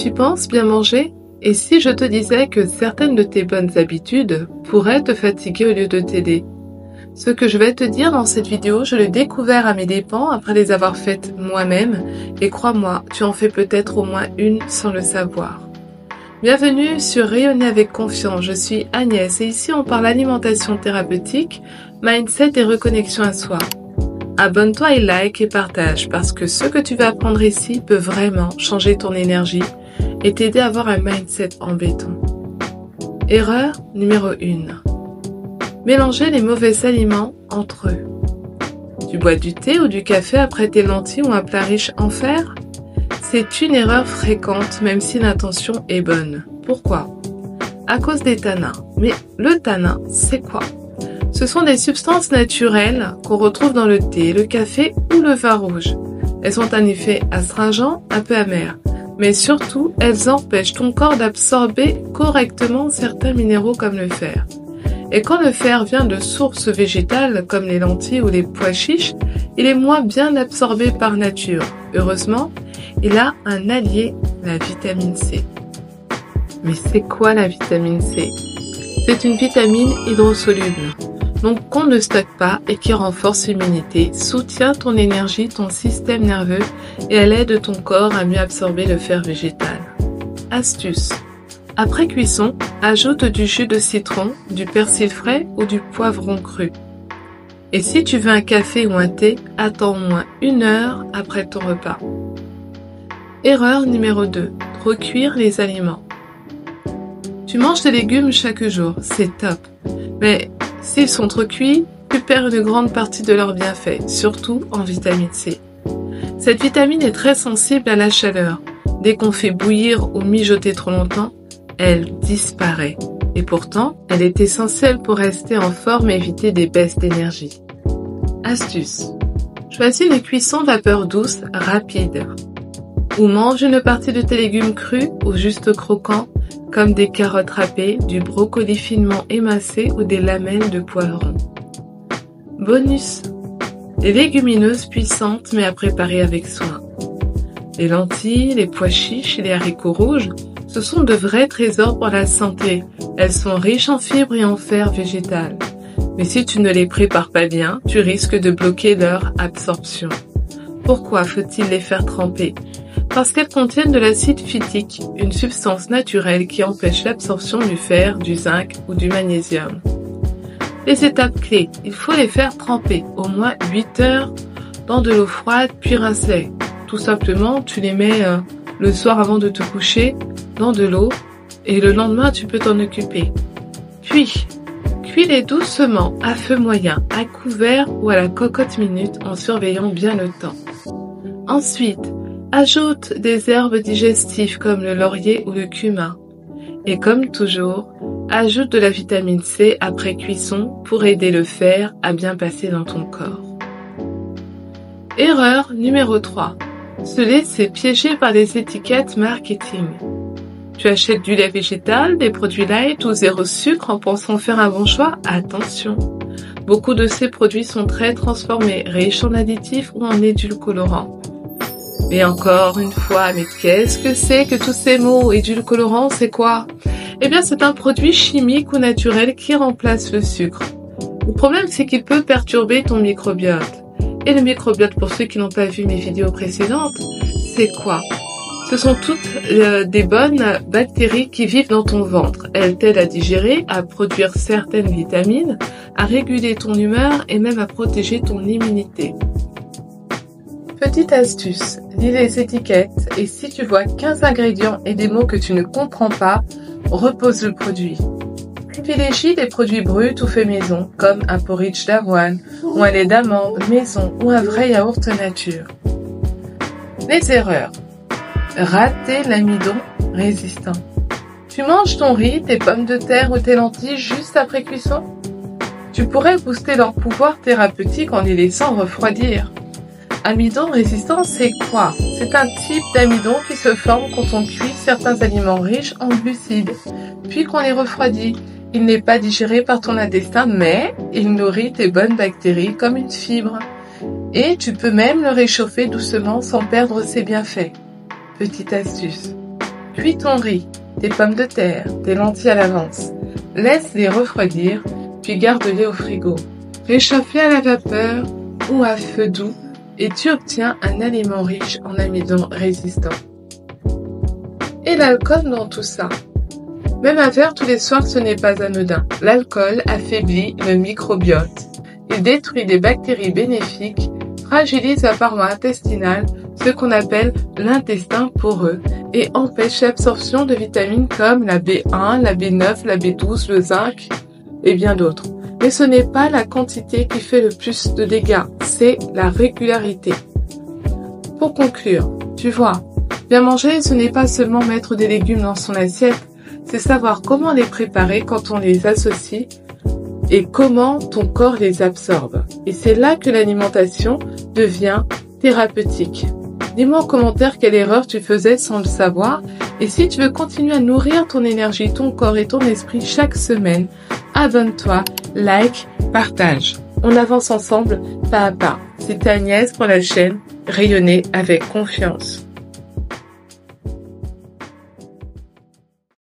Tu penses bien manger? Et si je te disais que certaines de tes bonnes habitudes pourraient te fatiguer au lieu de t'aider? Ce que je vais te dire dans cette vidéo, je l'ai découvert à mes dépens après les avoir faites moi-même, et crois-moi, tu en fais peut-être au moins une sans le savoir. Bienvenue sur Rayonner avec confiance, je suis Agnès et ici on parle alimentation thérapeutique, mindset et reconnexion à soi. Abonne-toi et like et partage parce que ce que tu vas apprendre ici peut vraiment changer ton énergie et t'aider à avoir un mindset en béton. Erreur numéro 1. Mélanger les mauvais aliments entre eux. Tu bois du thé ou du café après tes lentilles ou un plat riche en fer? C'est une erreur fréquente même si l'intention est bonne. Pourquoi? À cause des tanins. Mais le tanin, c'est quoi? Ce sont des substances naturelles qu'on retrouve dans le thé, le café ou le vin rouge. Elles ont un effet astringent, un peu amer. Mais surtout, elles empêchent ton corps d'absorber correctement certains minéraux comme le fer. Et quand le fer vient de sources végétales comme les lentilles ou les pois chiches, il est moins bien absorbé par nature. Heureusement, il a un allié, la vitamine C. Mais c'est quoi la vitamine C? C'est une vitamine hydrosoluble, donc qu'on ne stocke pas et qui renforce l'immunité, soutient ton énergie, ton système nerveux et elle aide ton corps à mieux absorber le fer végétal. Astuce. Après cuisson, ajoute du jus de citron, du persil frais ou du poivron cru. Et si tu veux un café ou un thé, attends au moins 1 heure après ton repas. Erreur numéro 2. Trop cuire les aliments. Tu manges des légumes chaque jour, c'est top. Mais s'ils sont trop cuits, tu perds une grande partie de leurs bienfaits, surtout en vitamine C. Cette vitamine est très sensible à la chaleur. Dès qu'on fait bouillir ou mijoter trop longtemps, elle disparaît. Et pourtant, elle est essentielle pour rester en forme et éviter des baisses d'énergie. Astuce. Choisis une cuisson vapeur douce rapide. Ou mange une partie de tes légumes crus ou juste croquants, comme des carottes râpées, du brocoli finement émincé ou des lamelles de poivron. Bonus. Les légumineuses puissantes mais à préparer avec soin. Les lentilles, les pois chiches et les haricots rouges, ce sont de vrais trésors pour la santé. Elles sont riches en fibres et en fer végétal. Mais si tu ne les prépares pas bien, tu risques de bloquer leur absorption. Pourquoi faut-il les faire tremper? Parce qu'elles contiennent de l'acide phytique, une substance naturelle qui empêche l'absorption du fer, du zinc ou du magnésium. Les étapes clés, il faut les faire tremper au moins 8 heures dans de l'eau froide puis rince-les. Tout simplement, tu les mets le soir avant de te coucher dans de l'eau et le lendemain tu peux t'en occuper. Puis, cuis-les doucement à feu moyen, à couvert ou à la cocotte minute en surveillant bien le temps. Ensuite, ajoute des herbes digestives comme le laurier ou le cumin. Et comme toujours, ajoute de la vitamine C après cuisson pour aider le fer à bien passer dans ton corps. Erreur numéro 3. Se laisser piéger par des étiquettes marketing. Tu achètes du lait végétal, des produits light ou zéro sucre en pensant faire un bon choix? Attention! Beaucoup de ces produits sont très transformés, riches en additifs ou en édulcorants. Et encore une fois, mais qu'est-ce que c'est que tous ces mots? Édulcorant, c'est quoi? Eh bien, c'est un produit chimique ou naturel qui remplace le sucre. Le problème, c'est qu'il peut perturber ton microbiote. Et le microbiote, pour ceux qui n'ont pas vu mes vidéos précédentes, c'est quoi? Ce sont toutes des bonnes bactéries qui vivent dans ton ventre. Elles t'aident à digérer, à produire certaines vitamines, à réguler ton humeur et même à protéger ton immunité. Petite astuce, lis les étiquettes et si tu vois 15 ingrédients et des mots que tu ne comprends pas, repose le produit. Privilégie des produits bruts ou faits maison, comme un porridge d'avoine, ou un lait d'amande maison, ou un vrai yaourt nature. Les erreurs. Rater l'amidon résistant. Tu manges ton riz, tes pommes de terre ou tes lentilles juste après cuisson? Tu pourrais booster leur pouvoir thérapeutique en les laissant refroidir. Amidon résistant, c'est quoi? C'est un type d'amidon qui se forme quand on cuit certains aliments riches en glucides, puis qu'on les refroidit. Il n'est pas digéré par ton intestin, mais il nourrit tes bonnes bactéries comme une fibre. Et tu peux même le réchauffer doucement sans perdre ses bienfaits. Petite astuce. Cuis ton riz, tes pommes de terre, tes lentilles à l'avance. Laisse-les refroidir, puis garde-les au frigo. Réchauffe-les à la vapeur ou à feu doux et tu obtiens un aliment riche en amidon résistant. Et l'alcool dans tout ça? Même un verre tous les soirs, ce n'est pas anodin. L'alcool affaiblit le microbiote. Il détruit des bactéries bénéfiques, fragilise la paroi intestinale, ce qu'on appelle l'intestin poreux, et empêche l'absorption de vitamines comme la B1, la B9, la B12, le zinc et bien d'autres. Mais ce n'est pas la quantité qui fait le plus de dégâts, c'est la régularité. Pour conclure, tu vois, bien manger, ce n'est pas seulement mettre des légumes dans son assiette, c'est savoir comment les préparer quand on les associe et comment ton corps les absorbe. Et c'est là que l'alimentation devient thérapeutique. Dis-moi en commentaire quelle erreur tu faisais sans le savoir. Et si tu veux continuer à nourrir ton énergie, ton corps et ton esprit chaque semaine, abonne-toi, like, partage. On avance ensemble, pas à pas. C'était Agnès pour la chaîne Rayonner avec confiance.